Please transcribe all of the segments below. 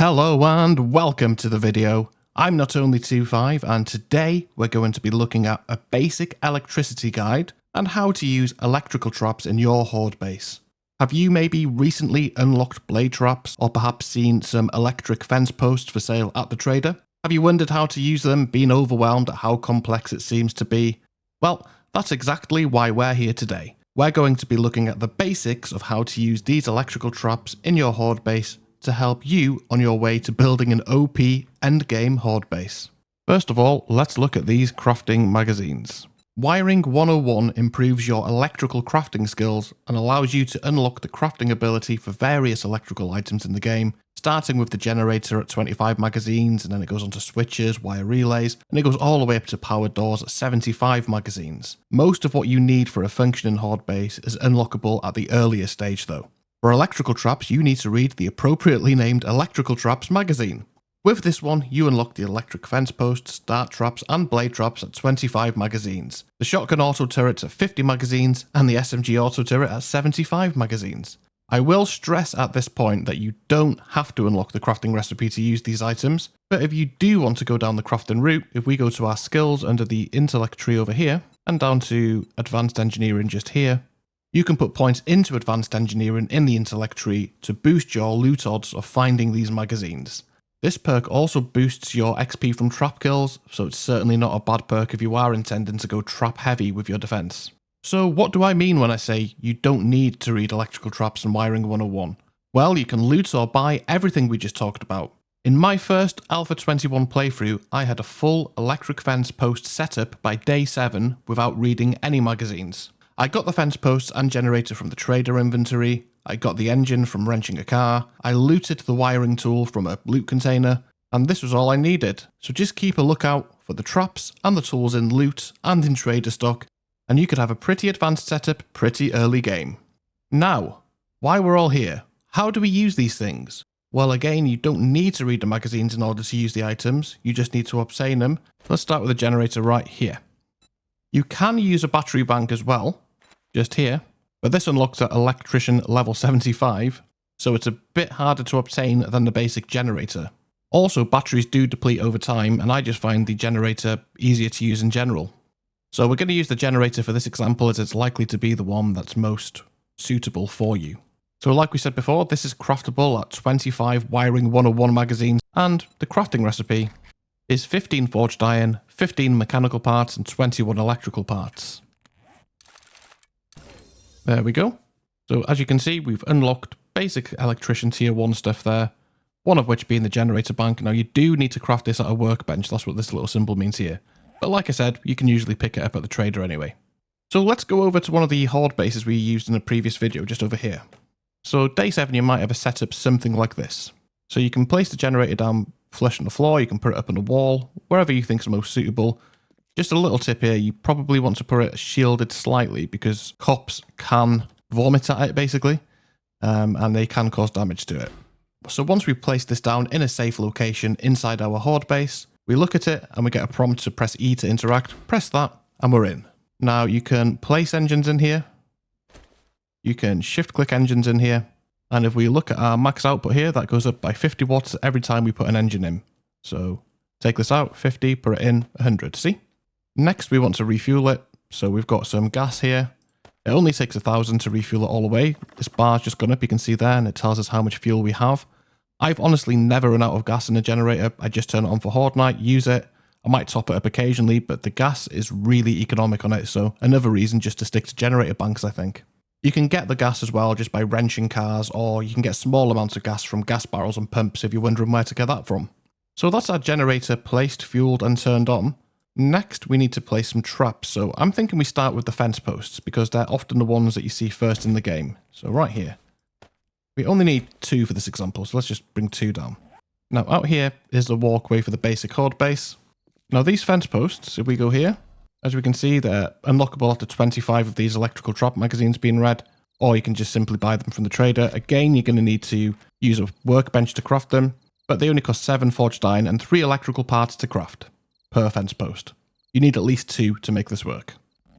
Hello and welcome to the video. I'm Not Only 25 and today we're going to be looking at a basic electricity guide and how to use electrical traps in your horde base. Have you maybe recently unlocked blade traps or perhaps seen some electric fence posts for sale at the trader? Have you wondered how to use them, been overwhelmed at how complex it seems to be? Well, that's exactly why we're here today. We're going to be looking at the basics of how to use these electrical traps in your horde base to help you on your way to building an OP endgame horde base. First of all, let's look at these crafting magazines. Wiring 101 improves your electrical crafting skills and allows you to unlock the crafting ability for various electrical items in the game, starting with the generator at 25 magazines, and then it goes on to switches, wire relays, and it goes all the way up to powered doors at 75 magazines. Most of what you need for a functioning horde base is unlockable at the earlier stage though. For electrical traps, you need to read the appropriately named Electrical Traps magazine. With this one, you unlock the electric fence posts, dart traps, and blade traps at 25 magazines, the shotgun auto turrets at 50 magazines, and the SMG auto turret at 75 magazines. I will stress at this point that you don't have to unlock the crafting recipe to use these items, but if you do want to go down the crafting route, if we go to our skills under the intellect tree over here, and down to advanced engineering just here, you can put points into advanced engineering in the intellect tree to boost your loot odds of finding these magazines. This perk also boosts your XP from trap kills, so it's certainly not a bad perk if you are intending to go trap heavy with your defense. So what do I mean when I say you don't need to read electrical traps and wiring 101? Well, you can loot or buy everything we just talked about. In my first Alpha 21 playthrough, I had a full electric fence post setup by day 7 without reading any magazines. I got the fence posts and generator from the trader inventory, I got the engine from wrenching a car, I looted the wiring tool from a loot container, and this was all I needed. So just keep a lookout for the traps and the tools in loot and in trader stock, and you could have a pretty advanced setup pretty early game. Now, why we're all here. How do we use these things? Well, again, you don't need to read the magazines in order to use the items, you just need to obtain them. Let's start with the generator right here. You can use a battery bank as well, just here. But this unlocks at electrician level 75, so it's a bit harder to obtain than the basic generator. Also, batteries do deplete over time, and I just find the generator easier to use in general. So we're going to use the generator for this example as it's likely to be the one that's most suitable for you. So like we said before, this is craftable at 25 wiring 101 magazines, and the crafting recipe is 15 forged iron, 15 mechanical parts, and 21 electrical parts. There we go. So as you can see, we've unlocked basic electrician tier 1 stuff there, one of which being the generator bank. Now you do need to craft this at a workbench, that's what this little symbol means here. But like I said, you can usually pick it up at the trader anyway. So let's go over to one of the horde bases we used in a previous video, just over here. So day 7 you might have a setup something like this. So you can place the generator down flush on the floor, you can put it up on the wall, wherever you think is most suitable. Just a little tip here, you probably want to put it shielded slightly because cops can vomit at it basically, and they can cause damage to it. So once we've placed this down in a safe location inside our horde base, we look at it and we get a prompt to press E to interact, press that and we're in. Now you can place engines in here, you can shift click engines in here, and if we look at our max output here, that goes up by 50 watts every time we put an engine in. So take this out, 50, put it in, 100, see? Next, we want to refuel it, so we've got some gas here. It only takes 1,000 to refuel it all the way. This bar's just gone up, you can see there, and it tells us how much fuel we have. I've honestly never run out of gas in a generator. I just turn it on for horde night, use it. I might top it up occasionally, but the gas is really economic on it, so another reason just to stick to generator banks, I think. You can get the gas as well just by wrenching cars, or you can get small amounts of gas from gas barrels and pumps if you're wondering where to get that from. So that's our generator placed, fueled, and turned on. Next, we need to place some traps, so I'm thinking we start with the fence posts, because they're often the ones that you see first in the game. So right here. We only need 2 for this example, so let's just bring 2 down. Now out here is the walkway for the basic horde base. Now these fence posts, if we go here, as we can see, they're unlockable after 25 of these electrical trap magazines being read, or you can just simply buy them from the trader. Again, you're going to need to use a workbench to craft them, but they only cost 7 forged iron and 3 electrical parts to craft per fence post. You need at least 2 to make this work.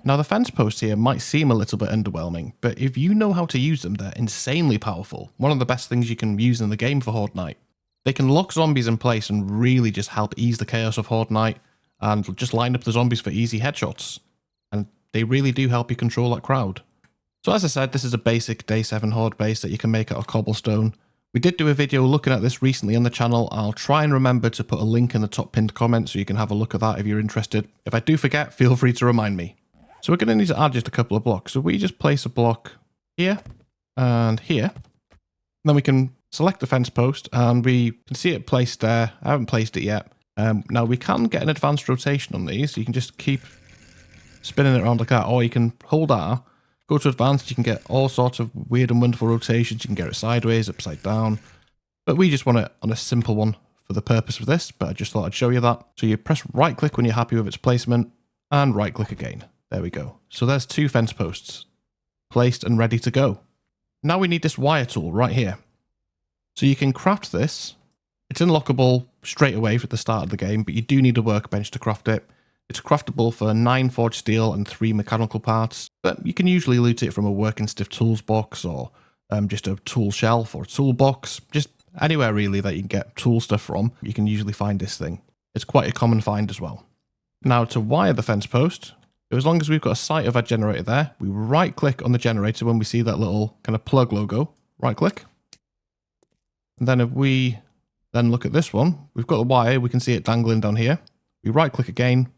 Now the fence posts here might seem a little bit underwhelming, but if you know how to use them, they're insanely powerful. One of the best things you can use in the game for horde night. They can lock zombies in place and really just help ease the chaos of Horde Night and just line up the zombies for easy headshots. And they really do help you control that crowd. So as I said, this is a basic day 7 Horde base that you can make out of cobblestone. We did do a video looking at this recently on the channel. I'll try and remember to put a link in the top pinned comment so you can have a look at that if you're interested. If I do forget, feel free to remind me. So we're going to need to add just a couple of blocks. So we just place a block here and here. And then we can select the fence post and we can see it placed there. I haven't placed it yet. Now we can get an advanced rotation on these. You can just keep spinning it around like that, or you can hold R, go to advanced, you can get all sorts of weird and wonderful rotations. You can get it sideways, upside down. But we just want it on a simple one for the purpose of this, but I just thought I'd show you that. So you press right click when you're happy with its placement and right click again. There we go. So there's 2 fence posts placed and ready to go. Now we need this wire tool right here. So you can craft this. It's unlockable straight away at the start of the game, but you do need a workbench to craft it. It's craftable for 9 forged steel and 3 mechanical parts, but you can usually loot it from a working stiff tools box or just a tool shelf or a toolbox. Just anywhere really that you can get tool stuff from, you can usually find this thing. It's quite a common find as well. Now to wire the fence post, as long as we've got a sight of our generator there, we right click on the generator when we see that little kind of plug logo, right click. And then if we then look at this one, we've got the wire, we can see it dangling down here. We right click again.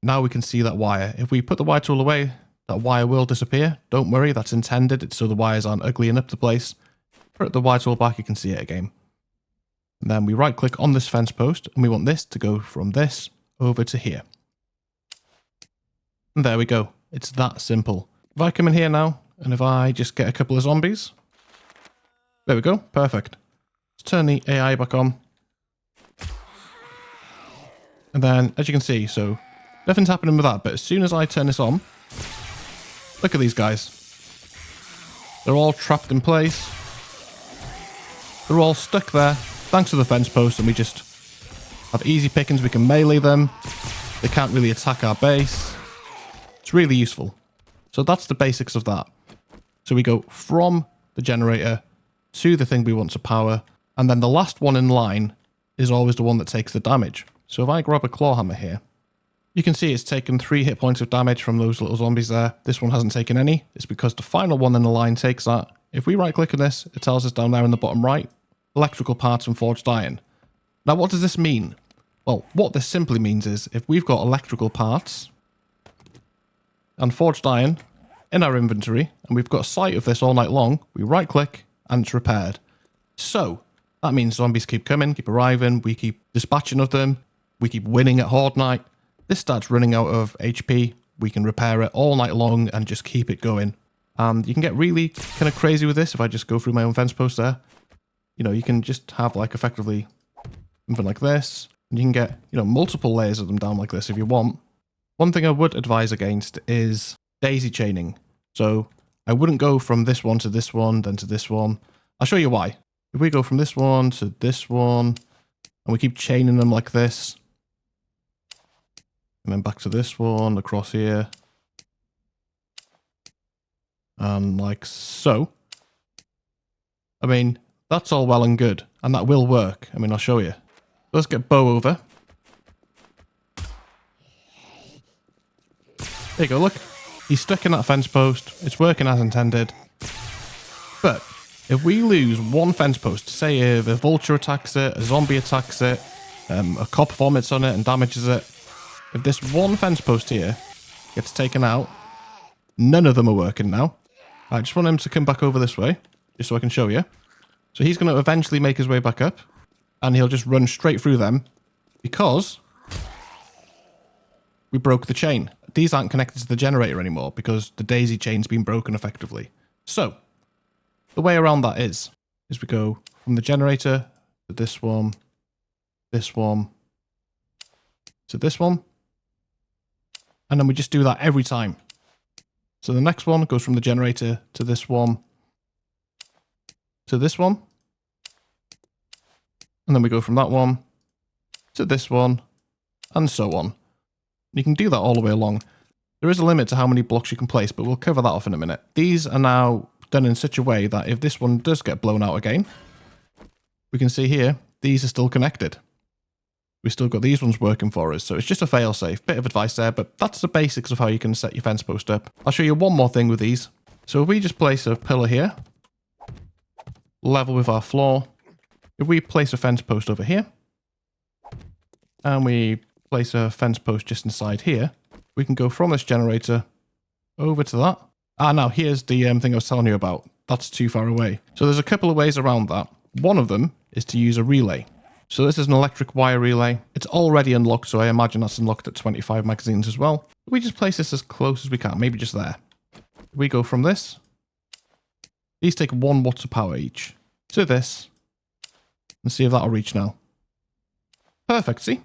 Now we can see that wire. If we put the wire tool away, that wire will disappear. Don't worry, that's intended. It's so the wires aren't uglying up the place. Put the wire tool back, you can see it again. And then we right click on this fence post and we want this to go from this over to here. And there we go. It's that simple. If I come in here now, and if I just get a couple of zombies, there we go. Perfect. Let's turn the AI back on. And then, as you can see, so nothing's happening with that, but as soon as I turn this on, look at these guys. They're all trapped in place. They're all stuck there, thanks to the fence post, and we just have easy pickings. We can melee them. They can't really attack our base. It's really useful. So that's the basics of that. So we go from the generator to the thing we want to power, and then the last one in line is always the one that takes the damage. So if I grab a claw hammer here, you can see it's taken 3 hit points of damage from those little zombies there. This one hasn't taken any. It's because the final one in the line takes that. If we right click on this, it tells us down there in the bottom right, electrical parts and forged iron. Now what does this mean? Well, what this simply means is if we've got electrical parts and forged iron in our inventory, and we've got sight of this all night long, we right click and it's repaired. So that means zombies keep coming, keep arriving, we keep dispatching of them, we keep winning at Horde Night. This starts running out of HP, we can repair it all night long and just keep it going. You can get really kind of crazy with this. If I just go through my own fence post there, you know, you can just have like effectively something like this, and you can get, you know, multiple layers of them down like this if you want. One thing I would advise against is daisy chaining. So I wouldn't go from this one to this one, then to this one. I'll show you why. If we go from this one to this one, and we keep chaining them like this, and then back to this one, across here, and like so. I mean, that's all well and good, and that will work. I mean, I'll show you. Let's get Bo over. There you go, look. He's stuck in that fence post. It's working as intended. But if we lose one fence post, say if a vulture attacks it, a zombie attacks it, a cop vomits on it and damages it, if this one fence post here gets taken out, none of them are working now. I just want him to come back over this way, just so I can show you. So he's going to eventually make his way back up, and he'll just run straight through them, because we broke the chain. These aren't connected to the generator anymore, because the daisy chain's been broken effectively. So, the way around that is we go from the generator to this one, to this one, and then we just do that every time. So the next one goes from the generator to this one, to this one, and then we go from that one to this one, and so on. You can do that all the way along. There is a limit to how many blocks you can place, but we'll cover that off in a minute. These are now done in such a way that if this one does get blown out again, we can see here, these are still connected. We've still got these ones working for us, so it's just a fail-safe. Bit of advice there, but that's the basics of how you can set your fence post up. I'll show you one more thing with these. So if we just place a pillar here, level with our floor, if we place a fence post over here, and we place a fence post just inside here, we can go from this generator over to that. Now here's the thing I was telling you about. That's too far away. So there's a couple of ways around that. One of them is to use a relay. So this is an electric wire relay. It's already unlocked, so I imagine that's unlocked at 25 magazines as well. We just place this as close as we can, maybe just there. We go from this. These take 1 watt of power each. To this. And see if that'll reach now. Perfect, see?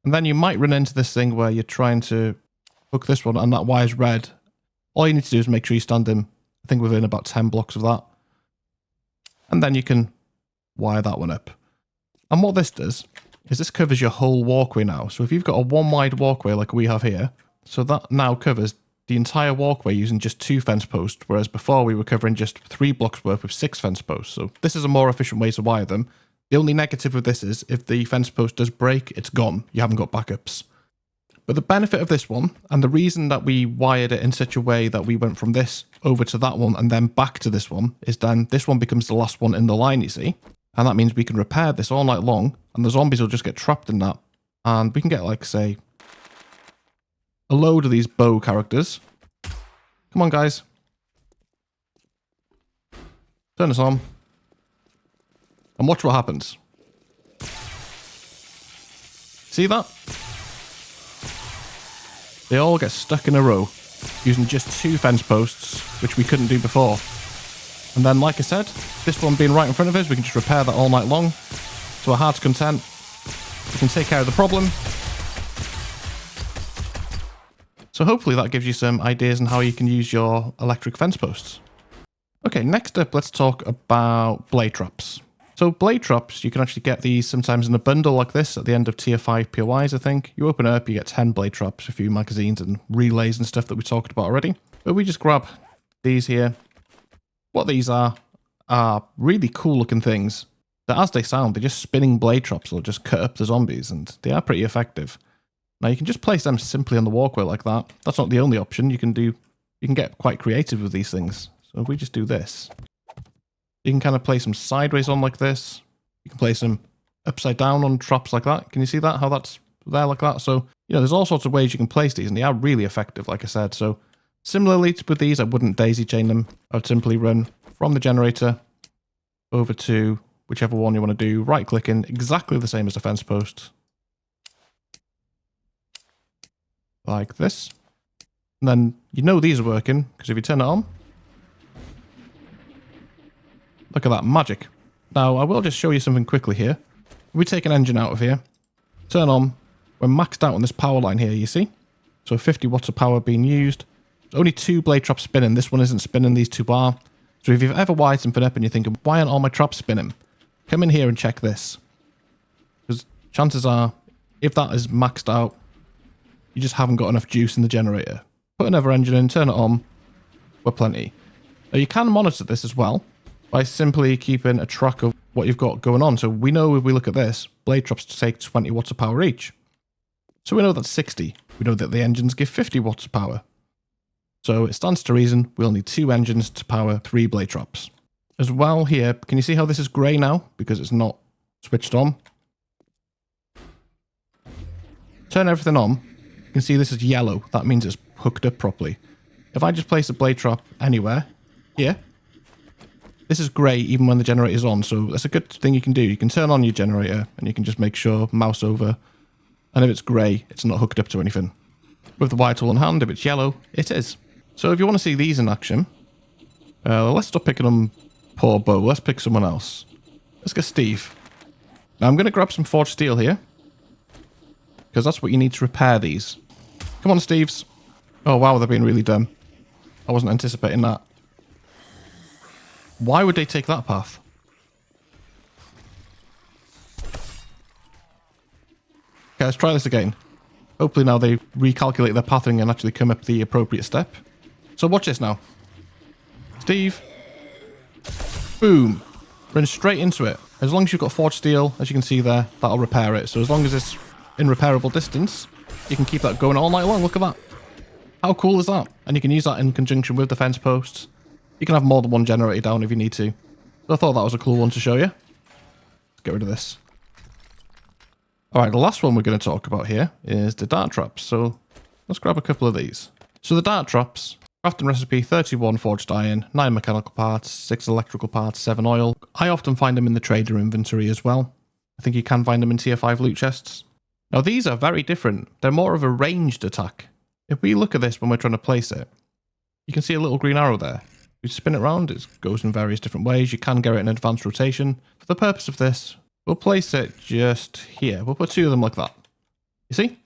And then you might run into this thing where you're trying to hook this one and that wire's red. All you need to do is make sure you stand in, I think within about 10 blocks of that. And then you can wire that one up. And what this does is this covers your whole walkway now. So if you've got a 1 wide walkway like we have here, so that now covers the entire walkway using just 2 fence posts, whereas before we were covering just 3 blocks worth with 6 fence posts. So this is a more efficient way to wire them. The only negative with this is if the fence post does break, it's gone. You haven't got backups. But the benefit of this one, and the reason that we wired it in such a way that we went from this over to that one and then back to this one, is then this one becomes the last one in the line, you see? And that means we can repair this all night long, and the zombies will just get trapped in that. And we can get, like, say, a load of these bow characters. Come on, guys. Turn this on. And watch what happens. See that? They all get stuck in a row, using just 2 fence posts, which we couldn't do before. And then, like I said, this one being right in front of us, we can just repair that all night long. To our heart's content. We can take care of the problem. So hopefully that gives you some ideas on how you can use your electric fence posts. Okay, next up, let's talk about blade traps. So blade traps, you can actually get these sometimes in a bundle like this at the end of tier 5 POIs, I think. You open it up, you get 10 blade traps, a few magazines and relays and stuff that we talked about already. But we just grab these here. What these are really cool looking things that, as they sound, they're just spinning blade traps or just cut up the zombies, and they are pretty effective. Now you can just place them simply on the walkway like that. That's not the only option. You can get quite creative with these things. So if we just do this, you can kind of place them sideways on like this. You can place them upside down on traps like that. Can you see that? How that's there like that? So, you know, there's all sorts of ways you can place these, and they are really effective, like I said. So similarly with these, I wouldn't daisy chain them. I would simply run from the generator over to whichever one you want to do, right clicking, exactly the same as the fence post. Like this. And then you know these are working, because if you turn it on, look at that, magic. Now, I will just show you something quickly here. We take an engine out of here, turn on, we're maxed out on this power line here, you see? So 50 watts of power being used. There's only 2 blade traps spinning. This one isn't spinning, these 2 are. So if you've ever wired something up and you're thinking, why aren't all my traps spinning? Come in here and check this. Because chances are, if that is maxed out, you just haven't got enough juice in the generator. Put another engine in, turn it on, we're plenty. Now you can monitor this as well by simply keeping a track of what you've got going on. So we know if we look at this, blade traps take 20 watts of power each. So we know that's 60. We know that the engines give 50 watts of power. So it stands to reason we'll need 2 engines to power 3 blade traps. As well here, can you see how this is grey now? Because it's not switched on. Turn everything on. You can see this is yellow. That means it's hooked up properly. If I just place a blade trap anywhere, here, this is grey even when the generator is on. So that's a good thing you can do. You can turn on your generator and you can just make sure, mouse over. And if it's grey, it's not hooked up to anything. With the wire tool in hand, if it's yellow, it is. So if you want to see these in action, let's stop picking on poor Bo. Let's pick someone else. Let's get Steve. Now I'm going to grab some forged steel here, because that's what you need to repair these. Come on, Steves. Oh wow, they're being really dumb. I wasn't anticipating that. Why would they take that path? Okay, let's try this again. Hopefully now they recalculate their pathing and actually come up the appropriate step. So watch this now. Steve. Boom. Run straight into it. As long as you've got forged steel, as you can see there, that'll repair it. So as long as it's in repairable distance, you can keep that going all night long. Look at that. How cool is that? And you can use that in conjunction with the fence posts. You can have more than one generator down if you need to. So I thought that was a cool one to show you. Let's get rid of this. Alright, the last one we're going to talk about here is the dart traps. So let's grab a couple of these. So the dart traps, crafting recipe 31 forged iron, 9 mechanical parts, 6 electrical parts, 7 oil. I often find them in the trader inventory as well. I think you can find them in tier 5 loot chests. Now these are very different. They're more of a ranged attack. If we look at this when we're trying to place it, you can see a little green arrow there. You spin it around, it goes in various different ways. You can get it in advanced rotation. For the purpose of this, we'll place it just here. We'll put 2 of them like that. You see?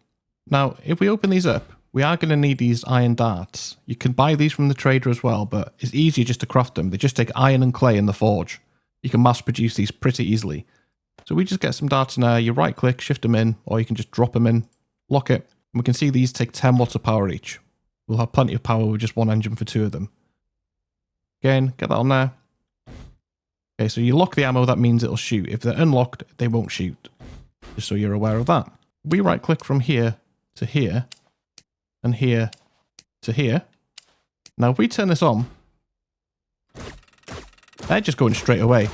Now, if we open these up, we are going to need these iron darts. You can buy these from the trader as well, but it's easier just to craft them. They just take iron and clay in the forge. You can mass produce these pretty easily. So we just get some darts in there, you right click, shift them in, or you can just drop them in, lock it. And we can see these take 10 watts of power each. We'll have plenty of power with just 1 engine for 2 of them. Again, get that on there. Okay, so you lock the ammo, that means it'll shoot. If they're unlocked, they won't shoot. Just so you're aware of that. We right click from here to here, and here to here. Now if we turn this on, they're just going straight away.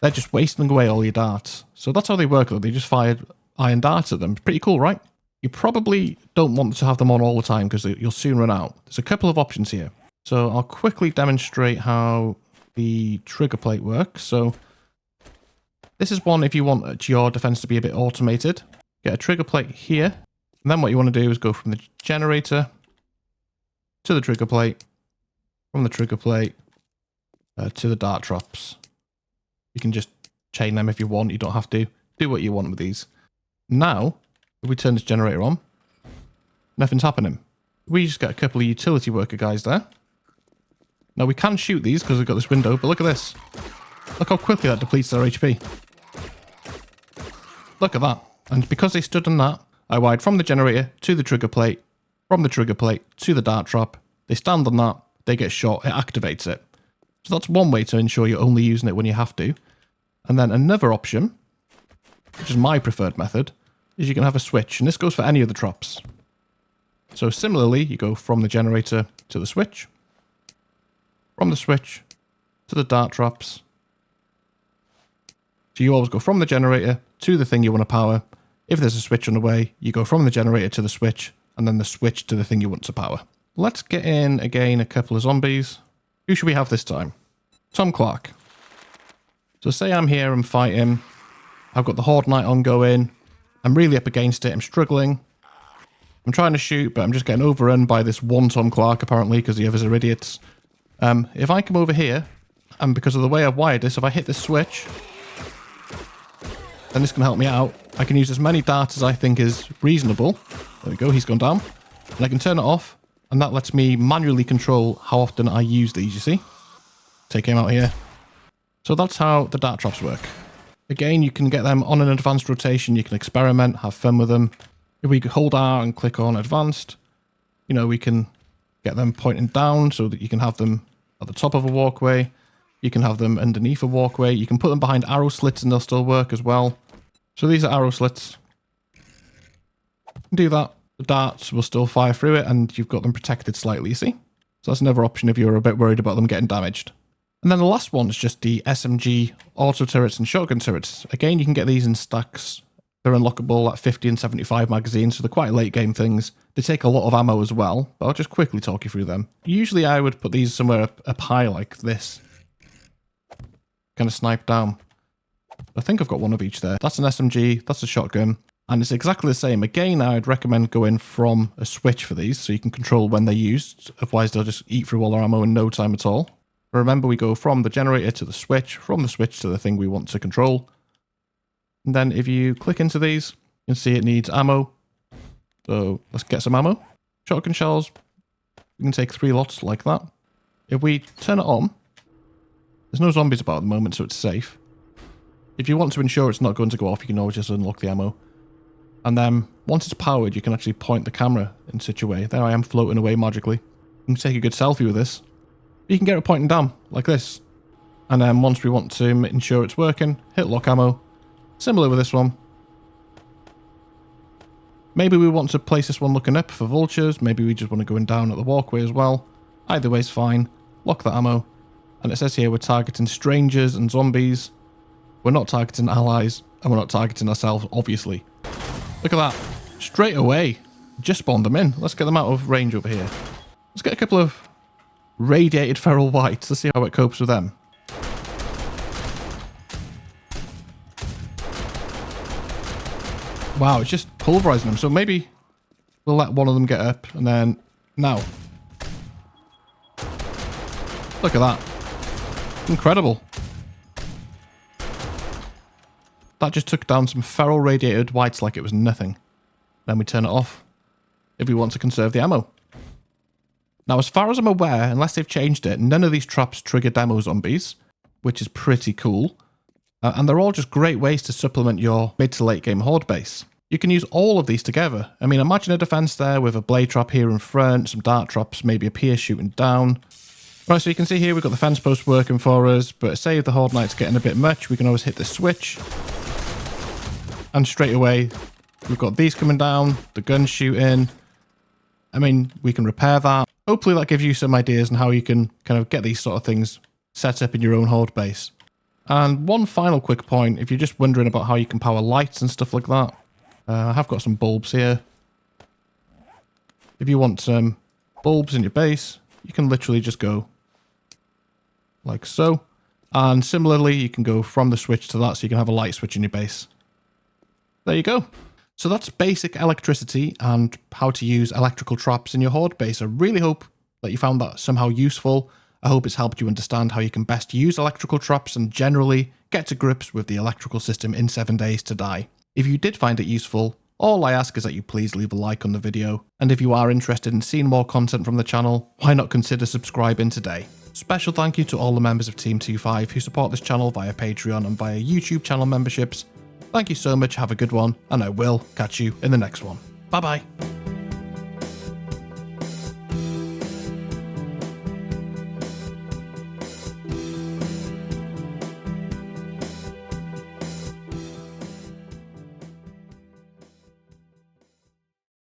They're just wasting away all your darts. So that's how they work. They just fired iron darts at them. Pretty cool, right? You probably don't want to have them on all the time because you'll soon run out. There's a couple of options here. So I'll quickly demonstrate how the trigger plate works. So this is one if you want your defense to be a bit automated. Get a trigger plate here. And then what you want to do is go from the generator to the trigger plate, from the trigger plate to the dart traps. You can just chain them if you want. You don't have to. Do what you want with these. Now, if we turn this generator on, nothing's happening. We just get a couple of utility worker guys there. Now we can shoot these because we've got this window, but look at this. Look how quickly that depletes their HP. Look at that. And because they stood on that, I wired from the generator to the trigger plate, from the trigger plate to the dart trap. They stand on that, they get shot, it activates it. So that's one way to ensure you're only using it when you have to. And then another option, which is my preferred method, is you can have a switch. And this goes for any of the traps. So similarly, you go from the generator to the switch, from the switch to the dart traps. So you always go from the generator to the thing you want to power. If there's a switch on the way, you go from the generator to the switch, and then the switch to the thing you want to power. Let's get in again a couple of zombies. Who should we have this time? Tom Clark. So say I'm here, I'm fighting. I've got the Horde Night ongoing. I'm really up against it, I'm struggling. I'm trying to shoot, but I'm just getting overrun by this one Tom Clark, apparently, because the others are idiots. If I come over here, and because of the way I've wired this, if I hit this switch, then this can help me out. I can use as many darts as I think is reasonable. There we go, he's gone down. And I can turn it off, and that lets me manually control how often I use these, you see? Take him out here. So that's how the dart traps work. Again, you can get them on an advanced rotation, you can experiment, have fun with them. If we hold R and click on advanced, you know, we can get them pointing down so that you can have them at the top of a walkway. You can have them underneath a walkway. You can put them behind arrow slits and they'll still work as well. So these are arrow slits. Do that. The darts will still fire through it and you've got them protected slightly, you see? So that's another option if you're a bit worried about them getting damaged. And then the last one is just the SMG auto turrets and shotgun turrets. Again, you can get these in stacks. They're unlockable at 50 and 75 magazines, so they're quite late game things. They take a lot of ammo as well, but I'll just quickly talk you through them. Usually I would put these somewhere up high like this. Kind of snipe down. I think I've got one of each there. That's an SMG, that's a shotgun, and it's exactly the same. Again, I'd recommend going from a switch for these, so you can control when they're used, otherwise they'll just eat through all their ammo in no time at all. But remember, we go from the generator to the switch, from the switch to the thing we want to control. And then if you click into these, you can see it needs ammo. So let's get some ammo. Shotgun shells. We can take 3 lots like that. If we turn it on, there's no zombies about at the moment, so it's safe. If you want to ensure it's not going to go off, you can always just unlock the ammo. And then once it's powered, you can actually point the camera in such a way. There I am floating away magically. You can take a good selfie with this. You can get it pointing down like this. And then once we want to ensure it's working, hit lock ammo. Similar with this one. Maybe we want to place this one looking up for vultures. Maybe we just want to go in down at the walkway as well. Either way is fine. Lock that ammo. And it says here we're targeting strangers and zombies. We're not targeting allies. And we're not targeting ourselves, obviously. Look at that. Straight away. Just spawned them in. Let's get them out of range over here. Let's get a couple of radiated feral whites. Let's see how it copes with them. Wow, it's just pulverizing them. So maybe we'll let one of them get up and then now. Look at that. Incredible. That just took down some feral radiated whites like it was nothing. Then we turn it off if we want to conserve the ammo. Now, as far as I'm aware, unless they've changed it, none of these traps trigger demo zombies, which is pretty cool. And they're all just great ways to supplement your mid to late game horde base. You can use all of these together. I mean, imagine a defense there with a blade trap here in front, some dart traps, maybe a pier shooting down. Right, so you can see here we've got the fence post working for us, but say if the horde knight's getting a bit much, we can always hit the switch. And straight away, we've got these coming down, the gun shooting. I mean, we can repair that. Hopefully that gives you some ideas on how you can kind of get these sort of things set up in your own horde base. And one final quick point, if you're just wondering about how you can power lights and stuff like that, I have got some bulbs here. If you want some bulbs in your base, you can literally just go like so. And similarly, you can go from the switch to that so you can have a light switch in your base. There you go. So that's basic electricity and how to use electrical traps in your horde base. I really hope that you found that somehow useful. I hope it's helped you understand how you can best use electrical traps and generally get to grips with the electrical system in 7 days to die. If you did find it useful, all I ask is that you please leave a like on the video. And if you are interested in seeing more content from the channel, why not consider subscribing today? Special thank you to all the members of Team 25 who support this channel via Patreon and via YouTube channel memberships. Thank you so much, have a good one, and I will catch you in the next one. Bye bye.